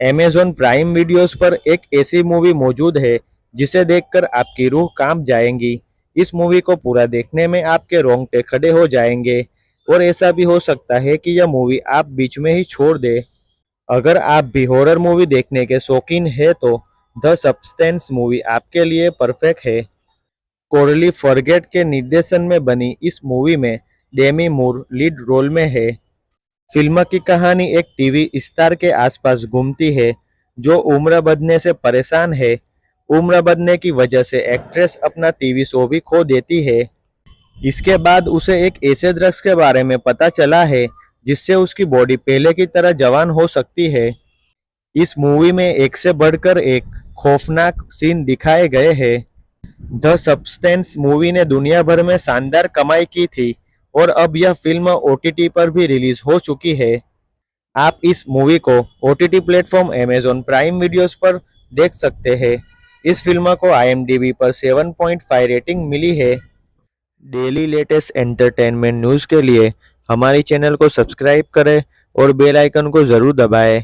Amazon prime videos पर एक ऐसी मूवी मौजूद है जिसे देखकर आपकी रूह कांप जाएगी। इस मूवी को पूरा देखने में आपके रोंगटे खड़े हो जाएंगे और ऐसा भी हो सकता है कि यह मूवी आप बीच में ही छोड़ दे। अगर आप भी हॉरर मूवी देखने के शौकीन हैं तो द सब्सटेंस मूवी आपके लिए परफेक्ट है। कोरली फॉरगेट के निर्देशन में बनी इस मूवी में डेमी मूर लीड रोल में है। फिल्म की कहानी एक टीवी स्टार के आसपास घूमती है जो उम्र बढ़ने से परेशान है। उम्र बढ़ने की वजह से एक्ट्रेस अपना टीवी शो भी खो देती है। इसके बाद उसे एक ऐसे ड्रग्स के बारे में पता चला है जिससे उसकी बॉडी पहले की तरह जवान हो सकती है। इस मूवी में एक से बढ़कर एक खौफनाक सीन दिखाए गए हैं। द सब्सटेंस मूवी ने दुनिया भर में शानदार कमाई की थी और अब यह फिल्म ओटीटी पर भी रिलीज हो चुकी है। आप इस मूवी को OTT platform Amazon prime videos पर देख सकते हैं। इस फिल्म को आईएमडीबी पर 7.5 रेटिंग मिली है। डेली लेटेस्ट एंटरटेनमेंट न्यूज़ के लिए हमारी चैनल को सब्सक्राइब करें और बेल आइकन को ज़रूर दबाएं।